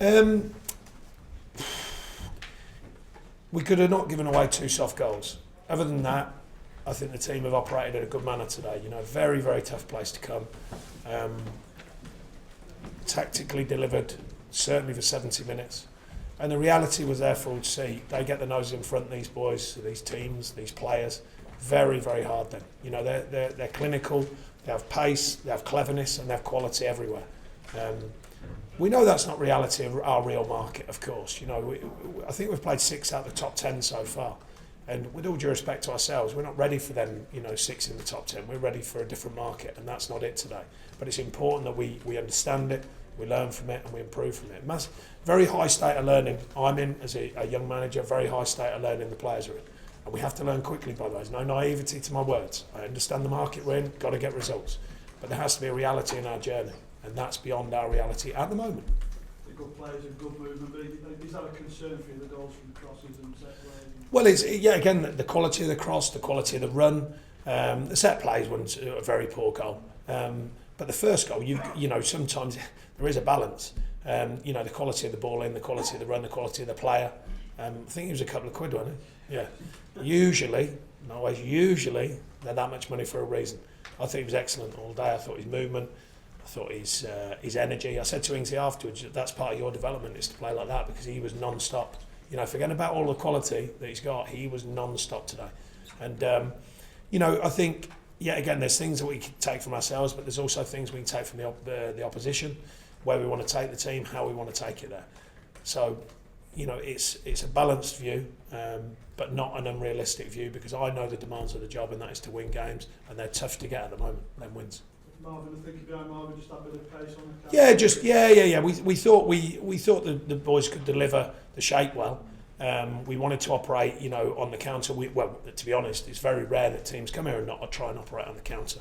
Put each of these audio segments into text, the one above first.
Um, we could have not given away 2 soft goals. Other than that, I think the team have operated in a good manner today. You know, very, very tough place to come. Tactically delivered, certainly for 70 minutes. And the reality was there for all to see. They get the nose in front, these boys, these teams, these players. Very, very hard then. You know, they're clinical, they have pace, they have cleverness, and they have quality everywhere. We know that's not reality of our real market, of course. You know, I think we've played 6 out of the top 10 so far. And with all due respect to ourselves, we're not ready for them, 6 in the top 10. We're ready for a different market, and that's not it today. But it's important that we understand it, we learn from it, and we improve from it. Very high state of learning. I'm in as a young manager, very high state of learning the players are in. And we have to learn quickly, by the way. There's no naivety to my words. I understand the market we're in, got to get results. But there has to be a reality in our journey, and that's beyond our reality at the moment. The good players and good movement, but is that a concern for you, the goals from crosses and set plays? Well, again, the quality of the cross, the quality of the run. The set plays was a very poor goal. But the first goal, sometimes there is a balance. The quality of the ball in, the quality of the run, the quality of the player. I think it was a couple of quid, wasn't it? Yeah. Usually, not always, usually, they're that much money for a reason. I think he was excellent all day. I thought his movement, I thought his energy. I said to Ingsy afterwards, that's part of your development, is to play like that, because he was non-stop. Forget about all the quality that he's got, he was non-stop today. And, I think, again, there's things that we can take from ourselves, but there's also things we can take from the opposition, where we want to take the team, how we want to take it there. So, it's a balanced view, but not an unrealistic view, because I know the demands of the job, and that is to win games, and they're tough to get at the moment, them wins. Marvin, I think behind Marvin, just that bit of pace on the We thought we thought the boys could deliver the shape well. We wanted to operate, on the counter. To be honest, it's very rare that teams come here and not try and operate on the counter.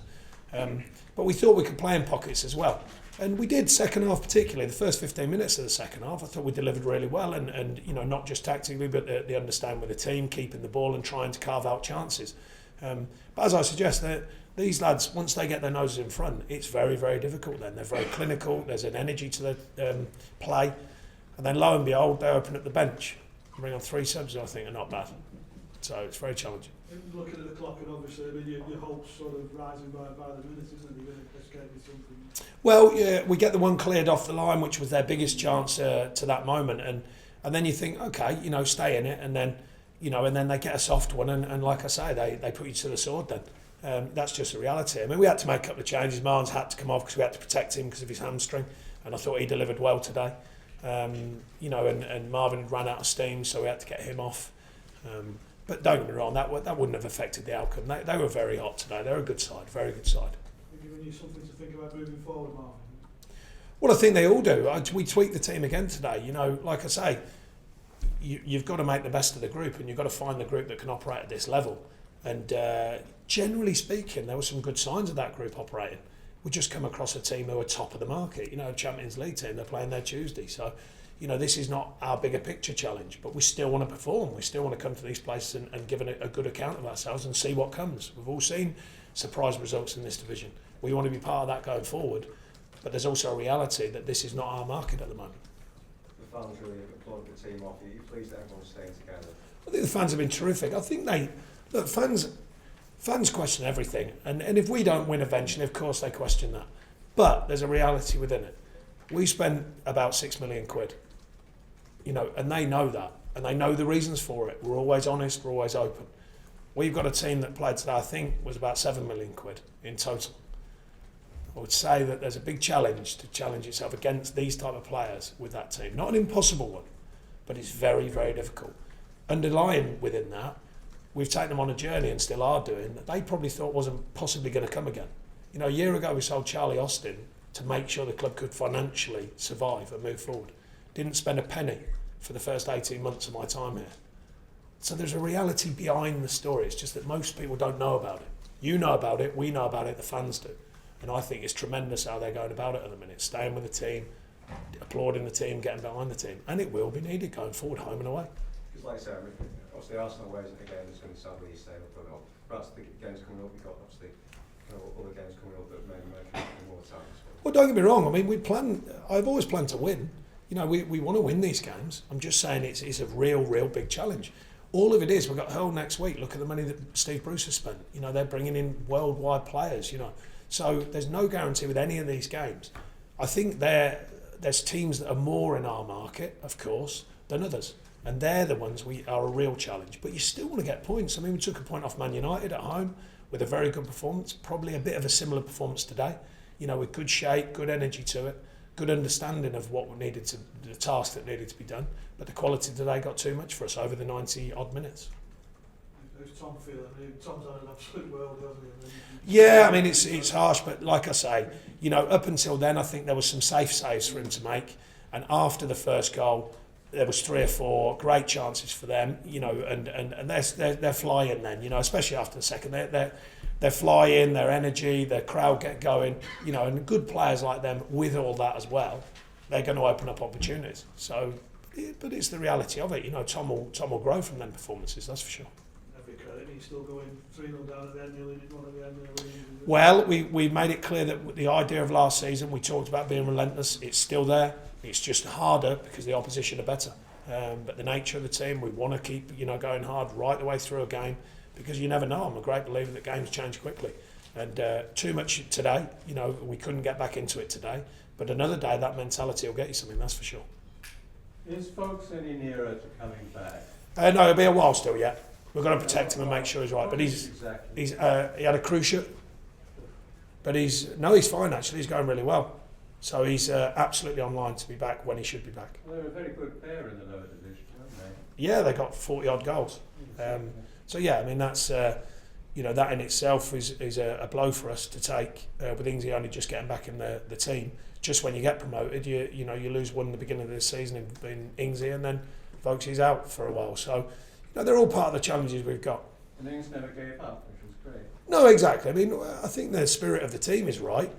But we thought we could play in pockets as well. And we did, second half particularly, the first 15 minutes of the second half, I thought we delivered really well, and not just tactically, but the understanding with the team, keeping the ball and trying to carve out chances. But as I suggest, these lads, once they get their noses in front, it's very, very difficult then. They're very clinical, there's an energy to the play, and then lo and behold, they open up the bench and bring on 3 subs, I think, are not bad. So it's very challenging. Looking at the clock, and obviously, your hope's sort of rising by the minute, isn't it? You're going to escape with something. Well, yeah, we get the one cleared off the line, which was their biggest chance to that moment, and then you think, okay, stay in it, and then they get a soft one, and like I say, they put you to the sword then. That's just a reality. I mean, we had to make a couple of changes. Marnes had to come off because we had to protect him because of his hamstring, and I thought he delivered well today. And Marvin ran out of steam, so we had to get him off. But don't get me wrong, that wouldn't have affected the outcome. They were very hot today. They're a good side, very good side. Giving you something to think about moving forward, Marvin? Well, I think they all do. We tweaked the team again today. Like I say, you've got to make the best of the group, and you've got to find the group that can operate at this level. And generally speaking, there were some good signs of that group operating. We just come across a team who are top of the market. Champions League team, they're playing there Tuesday. So, this is not our bigger picture challenge, but we still want to perform. We still want to come to these places and give a good account of ourselves and see what comes. We've all seen surprise results in this division. We want to be part of that going forward, but there's also a reality that this is not our market at the moment. The fans really applauded the team off. Are you pleased that everyone's staying together? I think the fans have been terrific. I think fans question everything, and if we don't win eventually, of course they question that. But there's a reality within it. We spent about £6 million, and they know that, and they know the reasons for it. We're always honest, we're always open. We've got a team that played today, I think, was about £7 million in total. I would say that there's a big challenge to challenge itself against these type of players with that team. Not an impossible one, but it's very, very difficult. Underlying within that, we've taken them on a journey and still are doing that they probably thought wasn't possibly going to come again. A year ago we sold Charlie Austin to make sure the club could financially survive and move forward. Didn't spend a penny for the first 18 months of my time here. So there's a reality behind the story. It's just that most people don't know about it. You know about it, we know about it, the fans do. And I think it's tremendous how they're going about it at the minute, staying with the team, applauding the team, getting behind the team. And it will be needed going forward, home and away. Because like I said, obviously Arsenal away isn't a game that's going to sadly stay up or not. Perhaps the games coming up, we've got obviously other games coming up that may make it more time. Well, don't get me wrong. I mean, I've always planned to win. You know, we want to win these games. I'm just saying it's a real big challenge. All of it is, we've got Hull next week. Look at the money that Steve Bruce has spent. You know, they're bringing in worldwide players, you know. So there's no guarantee with any of these games. I think there's teams that are more in our market, of course, than others. And they're the ones we are a real challenge. But you still want to get points. I mean, we took a point off Man United at home with a very good performance, probably a bit of a similar performance today. You know, with good shape, good energy to it, good understanding of what needed to, the task that needed to be done. But the quality today got too much for us over the 90 odd minutes. How's Tom feeling? Tom's had an absolute world, hasn't he? Yeah, I mean, it's harsh, but like I say, you know, up until then, I think there was some safe saves for him to make. And after the first goal, there was 3 or 4 great chances for them, you know, and they're flying then, you know, especially after the second. They're flying, their energy, their crowd get going, you know, and good players like them with all that as well, they're going to open up opportunities. So, but it's the reality of it, you know. Tom will grow from them performances, that's for sure. Every credit, he's still going 3-0 down at the end, nearly did one at the end. Well, we made it clear that the idea of last season, we talked about being relentless. It's still there. It's just harder because the opposition are better. But the nature of the team, we want to keep, you know, going hard right the way through a game, because you never know. I'm a great believer that games change quickly. And too much today, you know, we couldn't get back into it today. But another day, that mentality will get you something, that's for sure. Is Fox any nearer to coming back? No, it'll be a while still yet. We're going to protect him and make sure he's right. But he had a cruciate. But he's fine actually. He's going really well. So he's absolutely online to be back when he should be back. Well, they're a very good pair in the lower division, aren't they? Yeah, they got 40 odd goals. So yeah, I mean that's you know, that in itself is a blow for us to take. With Ingsy only just getting back in the team. Just when you get promoted, you know you lose one in the beginning of the season in Ingsy, and then Vokes out for a while. So you know, they're all part of the challenges we've got. And Ings never gave up, which was great. No, exactly. I mean, I think the spirit of the team is right.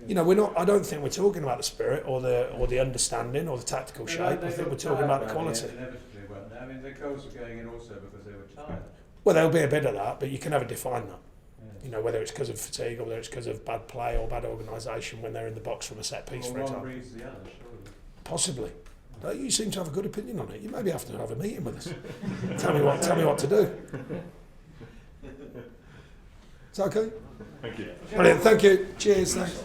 You know, we're not. I don't think we're talking about the spirit or the understanding or the tactical shape. I think we're talking about the quality. Inevitably, weren't they? I mean, the goals were going in also because they were tired. Well, there'll be a bit of that, but you can never define that. Yes. You know, whether it's because of fatigue or whether it's because of bad play or bad organisation when they're in the box from a set piece, for example. One reads the other, surely. Possibly. You seem to have a good opinion on it. You maybe have to have a meeting with us. Tell me what to do. Is that okay? Thank you. Brilliant. Thank you. Cheers. Thanks.